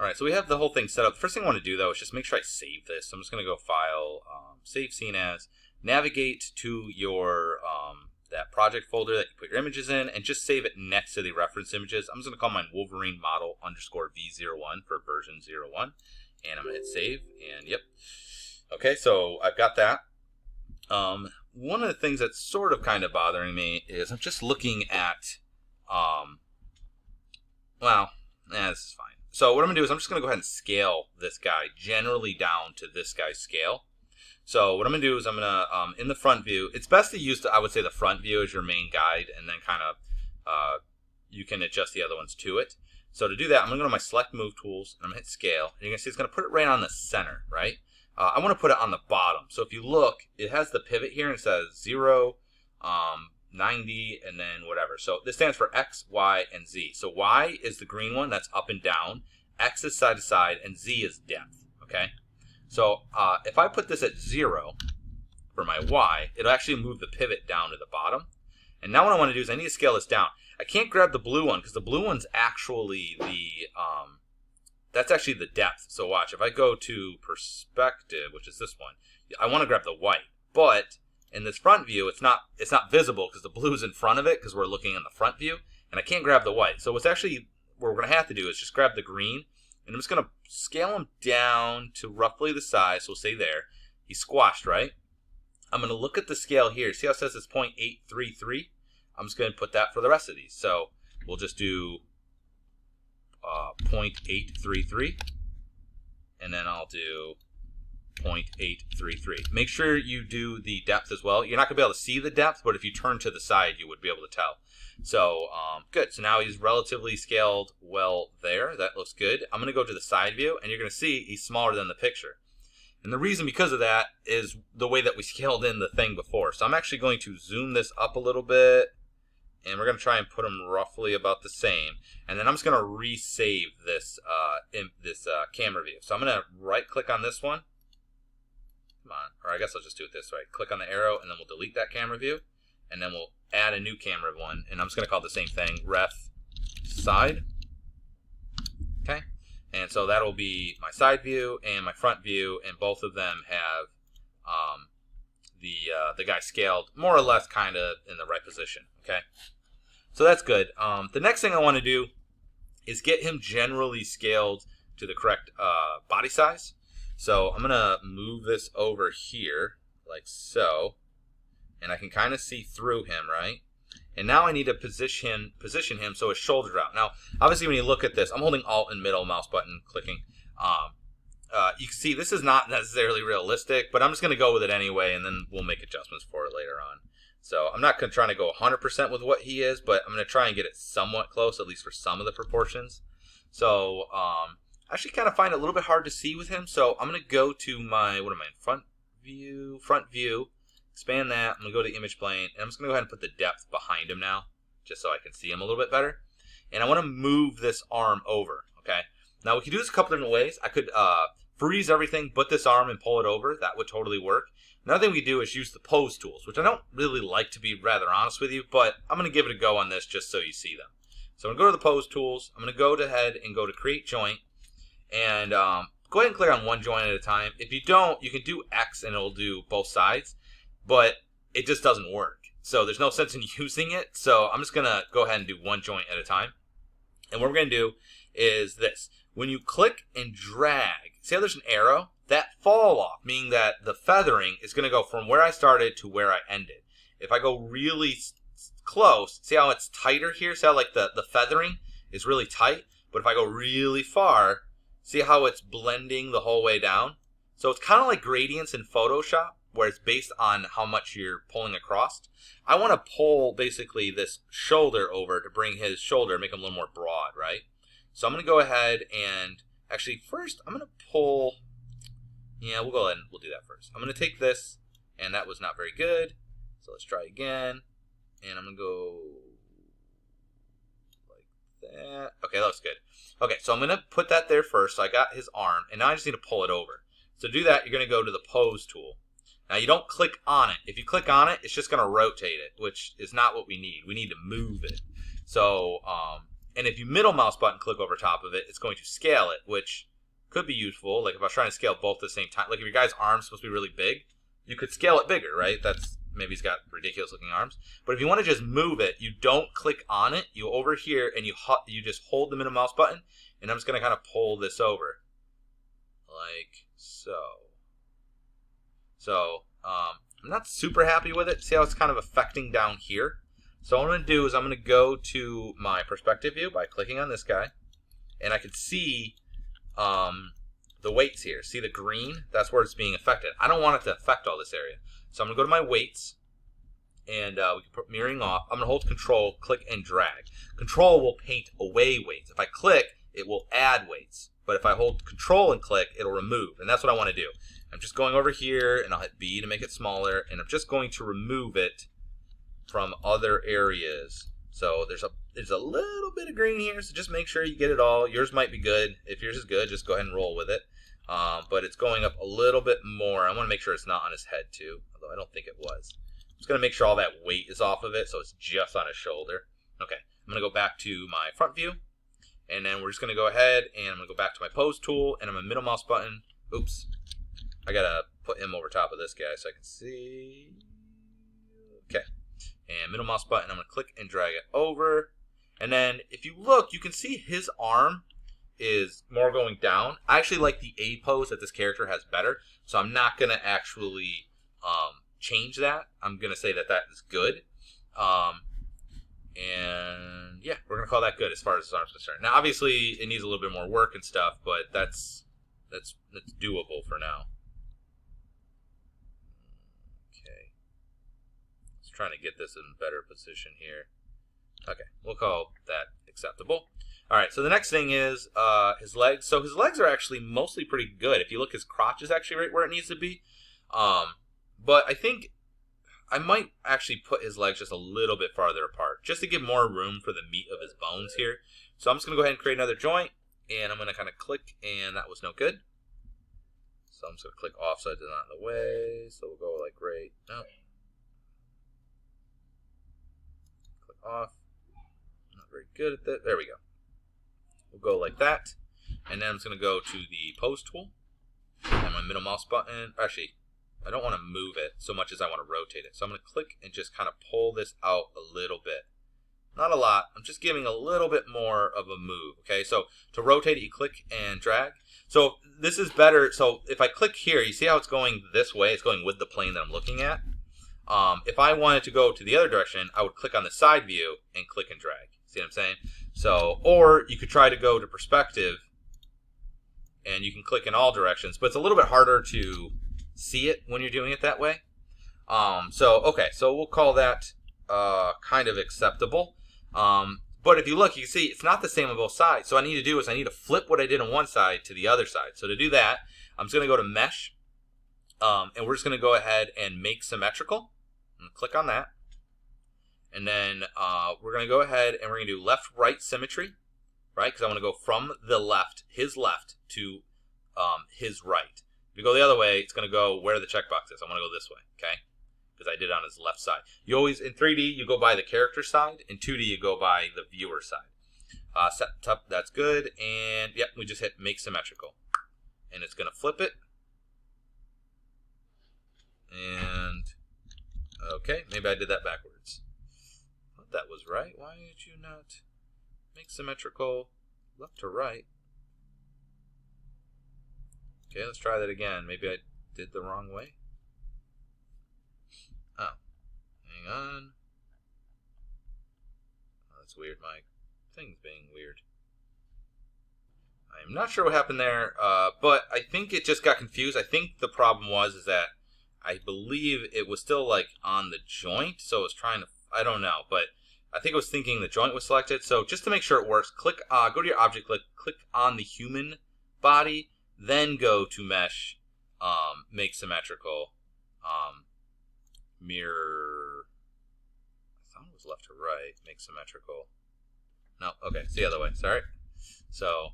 Alright, so we have the whole thing set up. The first thing I want to do, though, is just make sure I save this. So I'm just going to go File, Save Scene As, navigate to your that project folder that you put your images in, and just save it next to the reference images. I'm just going to call mine Wolverine Model _ V01 for version 01. And I'm going to hit Save, and yep. Okay, so I've got that. One of the things that's sort of kind of bothering me is I'm just looking at, this is fine. So what I'm going to do is I'm just going to go ahead and scale this guy generally down to this guy's scale. So what I'm going to do is I'm going to, in the front view, it's best to use, I would say, the front view as your main guide, and then kind of, you can adjust the other ones to it. So to do that, I'm going to go to my Select Move Tools, and I'm going to hit Scale. And you're going to see it's going to put it right on the center, right? I want to put it on the bottom. So if you look, it has the pivot here, and it says 0, 90, and then whatever. So this stands for X, Y, and Z. So Y is the green one, that's up and down. X is side to side, and Z is depth, okay? So if I put this at 0 for my Y, it'll actually move the pivot down to the bottom. And now what I want to do is I need to scale this down. I can't grab the blue one because the blue one's actually the, that's actually the depth. So watch, if I go to Perspective, which is this one, I want to grab the white. But in this front view, it's not visible because the blue is in front of it because we're looking in the front view. And I can't grab the white. So what's actually, what we're going to have to do is just grab the green. And I'm just going to scale him down to roughly the size. So we'll say there. He's squashed, right? I'm going to look at the scale here. See how it says it's 0.833? I'm just going to put that for the rest of these. So we'll just do 0.833. And then I'll do 0.833. Make sure you do the depth as well. You're not going to be able to see the depth, but if you turn to the side, you would be able to tell. So, good. So now he's relatively scaled well there. That looks good. I'm going to go to the side view, and you're going to see he's smaller than the picture. And the reason because of that is the way that we scaled in the thing before. So I'm actually going to zoom this up a little bit, and we're going to try and put them roughly about the same. And then I'm just going to resave this camera view. So I'm going to right-click on this one. Come on. Or I guess I'll just do it this way. Click on the arrow, and then we'll delete that camera view. And then we'll add a new camera one, and I'm just going to call it the same thing, ref side. Okay, and so that'll be my side view and my front view, and both of them have the guy scaled more or less kind of in the right position. Okay, so that's good. The next thing I want to do is get him generally scaled to the correct body size. So I'm going to move this over here like so. And I can kind of see through him, right? And now I need to position him so his shoulders are out. Now, obviously, when you look at this, I'm holding Alt and middle mouse button clicking. You can see this is not necessarily realistic, but I'm just going to go with it anyway, and then we'll make adjustments for it later on. So I'm not trying to go 100% with what he is, but I'm going to try and get it somewhat close, at least for some of the proportions. So I actually kind of find it a little bit hard to see with him. So I'm going to go to my, front view. Expand that. I'm going to go to image plane, and I'm just going to go ahead and put the depth behind him now, just so I can see him a little bit better. And I want to move this arm over, okay? Now, we could do this a couple different ways. I could freeze everything, put this arm, and pull it over. That would totally work. Another thing we do is use the pose tools, which I don't really like, to be rather honest with you, but I'm going to give it a go on this just so you see them. So I'm going to go to the pose tools. I'm going to go ahead and go to create joint, and go ahead and click on one joint at a time. If you don't, you can do X, and it'll do both sides. But it just doesn't work. So there's no sense in using it. So I'm just going to go ahead and do one joint at a time. And what we're going to do is this. When you click and drag, see how there's an arrow? That fall off, meaning that the feathering is going to go from where I started to where I ended. If I go really close, see how it's tighter here? See how like the feathering is really tight? But if I go really far, see how it's blending the whole way down? So it's kind of like gradients in Photoshop, where it's based on how much you're pulling across. I want to pull basically this shoulder over to bring his shoulder, make him a little more broad, right? So I'm going to go ahead and actually first I'm going to pull, we'll go ahead and we'll do that first. I'm going to take this, and that was not very good. So let's try again. And I'm going to go like that. Okay, that looks good. Okay, so I'm going to put that there first. So I got his arm, and now I just need to pull it over. So to do that, you're going to go to the pose tool. Now, you don't click on it. If you click on it, it's just going to rotate it, which is not what we need. We need to move it. So, And if you middle mouse button click over top of it, it's going to scale it, which could be useful. Like if I was trying to scale both at the same time, like if your guy's arm's supposed to be really big, you could scale it bigger, right? That's maybe he's got ridiculous looking arms. But if you want to just move it, you don't click on it. You over here and you just hold the middle mouse button, and I'm just going to kind of pull this over, like so. So I'm not super happy with it. See how it's kind of affecting down here? So what I'm going to do is I'm going to go to my perspective view by clicking on this guy, and I can see the weights here. See the green? That's where it's being affected. I don't want it to affect all this area. So I'm going to go to my weights, and we can put mirroring off. I'm going to hold Control, click, and drag. Control will paint away weights. If I click, it will add weights. But if I hold Control and click, it'll remove. And that's what I want to do. I'm just going over here, and I'll hit B to make it smaller, and I'm just going to remove it from other areas. So there's a little bit of green here, so just make sure you get it all. Yours might be good. If yours is good, just go ahead and roll with it. But it's going up a little bit more. I want to make sure it's not on his head too, although I don't think it was. I'm just going to make sure all that weight is off of it, so it's just on his shoulder. Okay, I'm going to go back to my front view, and then we're just going to go ahead, and I'm going to go back to my pose tool, and I'm going to middle mouse button. Oops, I got to put him over top of this guy so I can see. Okay, and middle mouse button, I'm going to click and drag it over. And then if you look, you can see his arm is more going down. I actually like the A pose that this character has better, so I'm not going to actually change that. I'm going to say that that is good. And yeah, we're going to call that good as far as his arm's concerned. Now, obviously, it needs a little bit more work and stuff, but that's doable for now. Okay. Let's try to get this in better position here. Okay, we'll call that acceptable. All right, so the next thing is his legs. So his legs are actually mostly pretty good. If you look, his crotch is actually right where it needs to be. But I think I might actually put his legs just a little bit farther apart, just to give more room for the meat of his bones here. So I'm just going to go ahead and create another joint, and I'm going to kind of click, and that was no good. So I'm just going to click off so it's not in the way. So we'll go like right, no. Click off. Not very good at that. There we go. We'll go like that, and then I'm just going to go to the pose tool, and my middle mouse button. Actually, I don't want to move it so much as I want to rotate it. So I'm going to click and just kind of pull this out a little bit. Not a lot. I'm just giving a little bit more of a move. Okay, so to rotate it, you click and drag. So this is better. So if I click here, you see how it's going this way? It's going with the plane that I'm looking at. If I wanted to go to the other direction, I would click on the side view and click and drag. See what I'm saying? So, or you could try to go to perspective, and you can click in all directions, but it's a little bit harder to see it when you're doing it that way. Okay, so we'll call that kind of acceptable. But if you look, you can see it's not the same on both sides. So what I need to do is I need to flip what I did on one side to the other side. So to do that, I'm just going to go to Mesh, and we're just going to go ahead and make symmetrical. And click on that. And then we're going to go ahead and we're going to do left-right symmetry, right? Because I want to go from the left, his left, to his right. If you go the other way, it's going to go where the checkbox is. I want to go this way, okay? Because I did it on his left side. You always, in 3D, you go by the character side. In 2D, you go by the viewer side. Set up, that's good. And, yep, we just hit make symmetrical. And it's going to flip it. And, okay, maybe I did that backwards. I thought that was right. Why did you not make symmetrical left to right? Okay, let's try that again. Maybe I did the wrong way. Oh, hang on. Oh, that's weird. My thing's being weird. I'm not sure what happened there, but I think it just got confused. I think the problem was that I believe it was still like on the joint, so it was trying to, I don't know, but I think it was thinking the joint was selected. So just to make sure it works, click, go to your object, click on the human body, then go to Mesh, make symmetrical, mirror. I thought it was left to right, make symmetrical. No, okay, it's the other way, sorry. So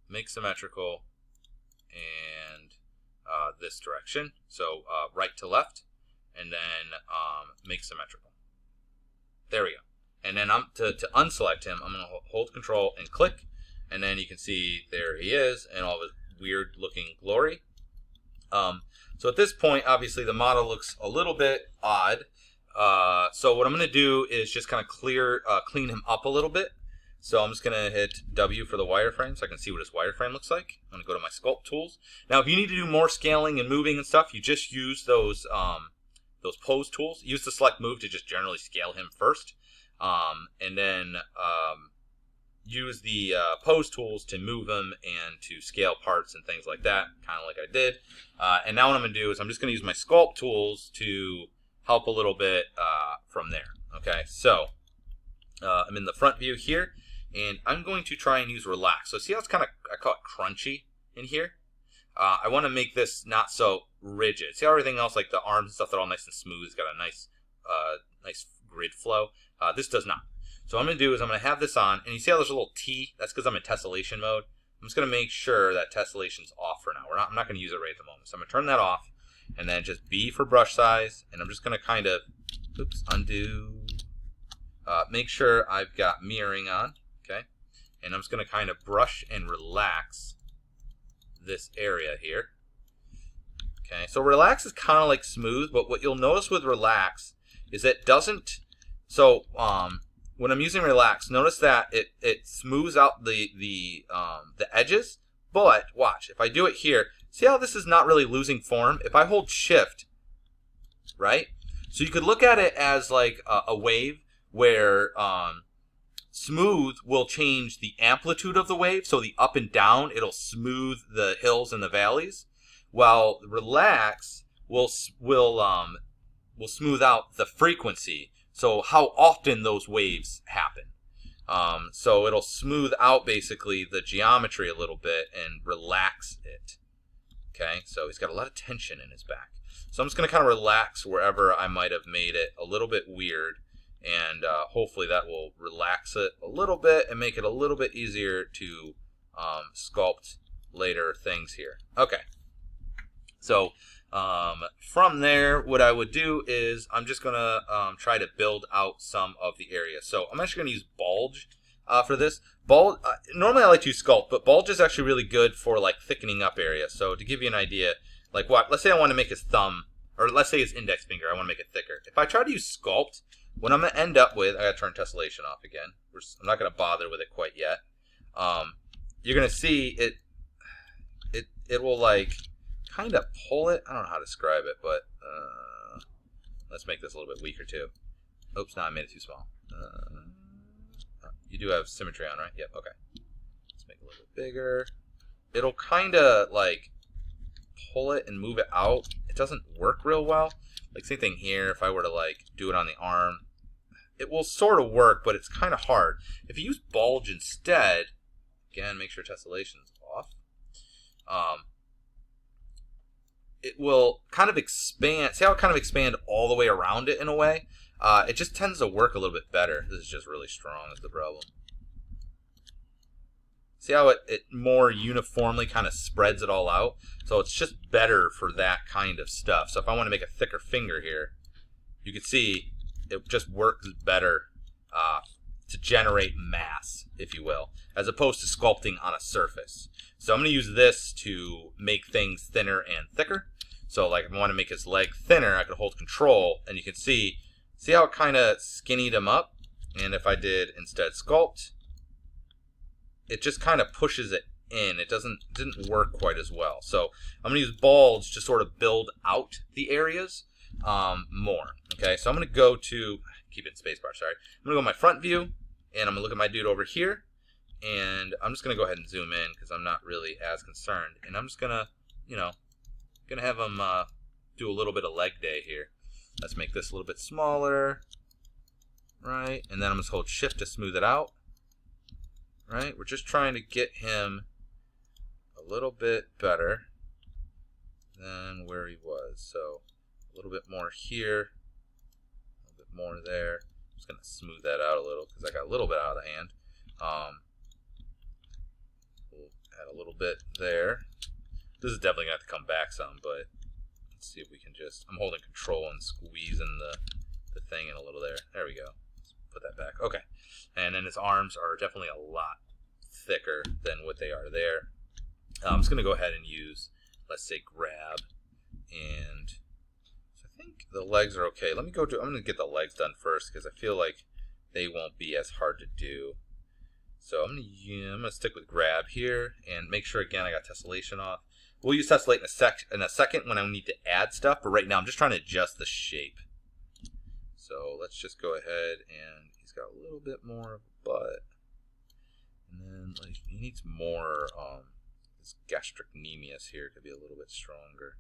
make symmetrical and this direction. So right to left, and then make symmetrical. There we go. And then to unselect him, I'm going to hold Control and click, and then you can see there he is and all of his weird looking glory. So at this point, obviously the model looks a little bit odd. So what I'm going to do is just kind of clean him up a little bit. So I'm just going to hit W for the wireframe so I can see what his wireframe looks like. I'm going to go to my sculpt tools. Now, if you need to do more scaling and moving and stuff, you just use those pose tools. Use the select move to just generally scale him first. And then use the pose tools to move him and to scale parts and things like that, kind of like I did. And now what I'm going to do is I'm just going to use my sculpt tools to help a little bit from there. Okay, so I'm in the front view here, and I'm going to try and use relax. So see how it's kind of, I call it crunchy in here? I want to make this not so rigid. See how everything else, like the arms and stuff, they're all nice and smooth. It's got a nice grid flow. This does not. So what I'm going to do is I'm going to have this on, and you see how there's a little T? That's because I'm in tessellation mode. I'm just going to make sure that tessellation's off for now. I'm not going to use it right at the moment. So I'm going to turn that off, and then just B for brush size, and I'm just going to kind of, undo. Make sure I've got mirroring on, okay? And I'm just going to kind of brush and relax this area here. Okay, so relax is kind of like smooth, but what you'll notice with relax is it doesn't, so when I'm using relax, notice that it smooths out the edges, but watch, if I do it here, see how this is not really losing form? If I hold shift, right? So you could look at it as like a wave where smooth will change the amplitude of the wave, so the up and down, it'll smooth the hills and the valleys, while relax will smooth out the frequency, so how often those waves happen. So it'll smooth out basically the geometry a little bit and relax it. Okay, so he's got a lot of tension in his back. So I'm just going to kind of relax wherever I might have made it a little bit weird, and hopefully that will relax it a little bit and make it a little bit easier to sculpt later things here. Okay, so from there, what I would do is I'm just going to try to build out some of the area. So I'm actually going to use bulge for this. Bulge, normally I like to use sculpt, but bulge is actually really good for like thickening up areas. So to give you an idea, like what, let's say I want to make his thumb, or let's say his index finger, I want to make it thicker. If I try to use sculpt, what I'm going to end up with, I got to turn tessellation off again. I'm not going to bother with it quite yet. You're going to see it will like kind of pull it. I don't know how to describe it, but let's make this a little bit weaker too. Oops, no, I made it too small. You do have symmetry on, right? Yep, okay. Let's make it a little bit bigger. It'll kind of like pull it and move it out. It doesn't work real well. Like same thing here, if I were to like do it on the arm, it will sort of work, but it's kind of hard. If you use bulge instead, again, make sure tessellation's off. It will kind of expand. See how it kind of expand all the way around it in a way? It just tends to work a little bit better. This is just really strong is the problem. See how it more uniformly kind of spreads it all out? So it's just better for that kind of stuff. So if I want to make a thicker finger here, you can see it just works better to generate mass, if you will, as opposed to sculpting on a surface. So I'm going to use this to make things thinner and thicker. So like if I want to make his leg thinner, I could hold control, and you can see how it kind of skinnied him up? And if I did instead sculpt, it just kind of pushes it in. It didn't work quite as well. So I'm going to use bulge to sort of build out the areas more. Okay, so I'm going to go to, keep it in spacebar, sorry. I'm going to go to my front view, and I'm going to look at my dude over here. And I'm just going to go ahead and zoom in because I'm not really as concerned. And I'm just going to, gonna have him do a little bit of leg day here. Let's make this a little bit smaller, right? And then I'm just hold shift to smooth it out, right? We're just trying to get him a little bit better than where he was. So a little bit more here, a little bit more there. I'm just gonna smooth that out a little because I got a little bit out of hand. We'll add a little bit there. This is definitely gonna have to come back some, but let's see if we can just, I'm holding control and squeezing the thing in a little there. There we go. Let's put that back. Okay. And then his arms are definitely a lot thicker than what they are there. I'm just going to go ahead and use, let's say, grab. And so I think the legs are okay. I'm going to get the legs done first because I feel like they won't be as hard to do. So I'm going to stick with grab here and make sure, again, I got tessellation off. We'll use tessellate in a second when I need to add stuff, but right now I'm just trying to adjust the shape. So let's just go ahead, and he's got a little bit more of a butt. And then like he needs more, this gastrocnemius here could be a little bit stronger.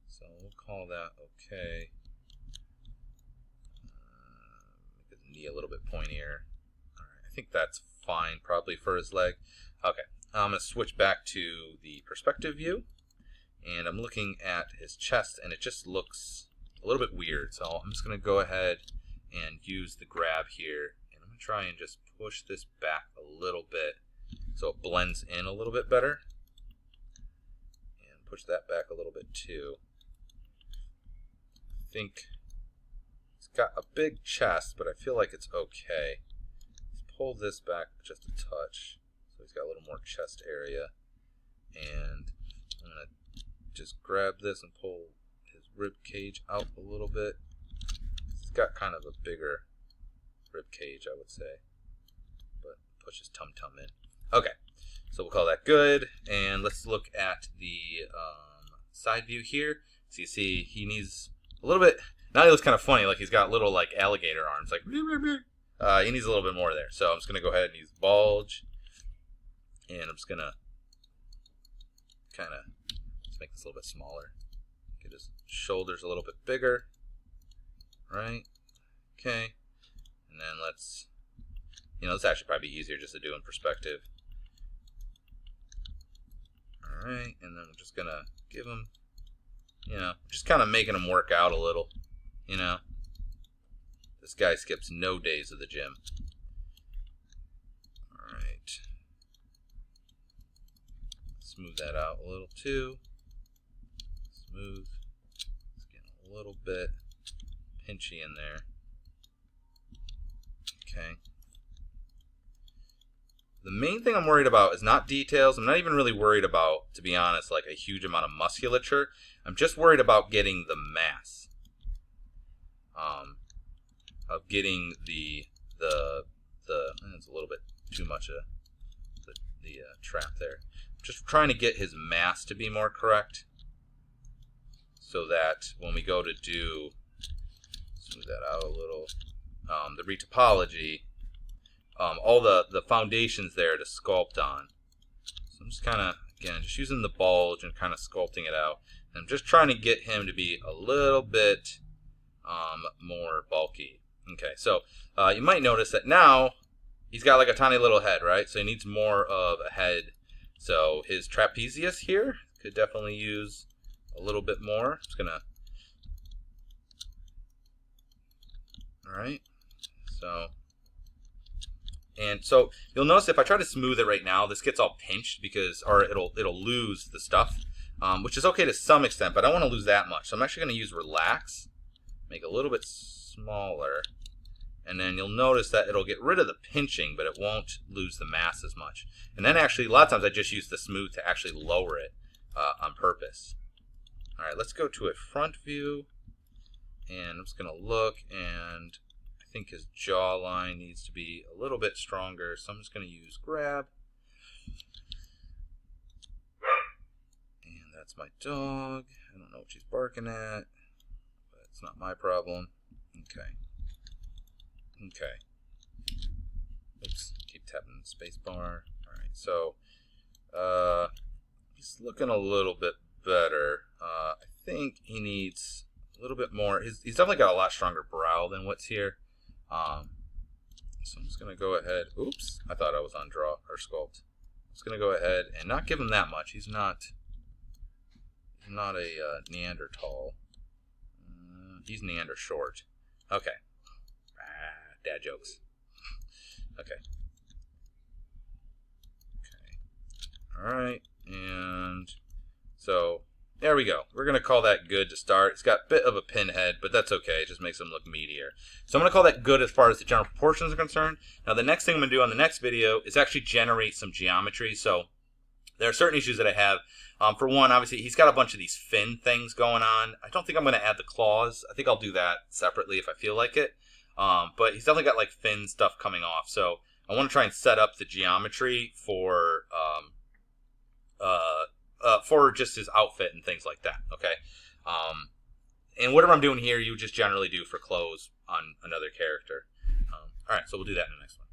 So we'll call that okay. Make his knee a little bit pointier. Alright, I think that's fine probably for his leg. Okay, I'm going to switch back to the perspective view. And I'm looking at his chest, and it just looks a little bit weird. So I'm just going to go ahead and use the grab here. And I'm going to try and just push this back a little bit so it blends in a little bit better. And push that back a little bit too. I think it's got a big chest, but I feel like it's okay. Let's pull this back just a touch. So he's got a little more chest area. And I'm going to just grab this and pull his rib cage out a little bit. He's got kind of a bigger rib cage, I would say. But push his tum-tum in. Okay, so we'll call that good. And let's look at the side view here. So you see he needs a little bit, now he looks kind of funny, like he's got little like alligator arms, like he needs a little bit more there. So I'm just going to go ahead and use bulge. And I'm just going to kind of make this a little bit smaller. Get his shoulders a little bit bigger. Right? Okay. And then let's, this actually probably be easier just to do in perspective. Alright, and then I'm just going to give him, just kind of making him work out a little, This guy skips no days of the gym. Alright. Smooth that out a little too. Smooth. It's getting a little bit pinchy in there. Okay. The main thing I'm worried about is not details. I'm not even really worried about, to be honest, like a huge amount of musculature. I'm just worried about getting the mass. Of getting the it's a little bit too much of the trap there. Just trying to get his mass to be more correct, so that when we go to do, smooth that out a little, the retopology, all the foundations there to sculpt on. So I'm just kind of, again, just using the bulge and kind of sculpting it out. And I'm just trying to get him to be a little bit more bulky. Okay, so you might notice that now he's got like a tiny little head, right? So he needs more of a head. So his trapezius here could definitely use a little bit more. I'm just gonna, all right. So you'll notice if I try to smooth it right now, this gets all pinched or it'll lose the stuff, which is okay to some extent, but I don't want to lose that much. So I'm actually going to use relax, make it a little bit smaller, and then you'll notice that it'll get rid of the pinching, but it won't lose the mass as much. And then actually, a lot of times I just use the smooth to actually lower it on purpose. All right, let's go to a front view, and I'm just going to look, and I think his jawline needs to be a little bit stronger, so I'm just going to use grab. And that's my dog. I don't know what she's barking at, but it's not my problem. Okay. Oops, keep tapping the space bar. Alright, so he's looking a little bit better. I think he needs a little bit more. He's definitely got a lot stronger brow than what's here. So I'm just going to go ahead. Oops, I thought I was on draw or sculpt. I'm just going to go ahead and not give him that much. He's not a Neanderthal. He's Neander short. Okay. Dad jokes. Okay. Alright, and so There we go. We're going to call that good to start. It's got a bit of a pinhead, but that's okay. It just makes them look meatier. So I'm going to call that good as far as the general proportions are concerned. Now the next thing I'm going to do on the next video is actually generate some geometry. So there are certain issues that I have. For one, obviously, he's got a bunch of these fin things going on. I don't think I'm going to add the claws. I think I'll do that separately if I feel like it. But he's definitely got like fin stuff coming off. So I want to try and set up the geometry for just his outfit and things like that. Okay. And whatever I'm doing here, you just generally do for clothes on another character. All right, so we'll do that in the next one.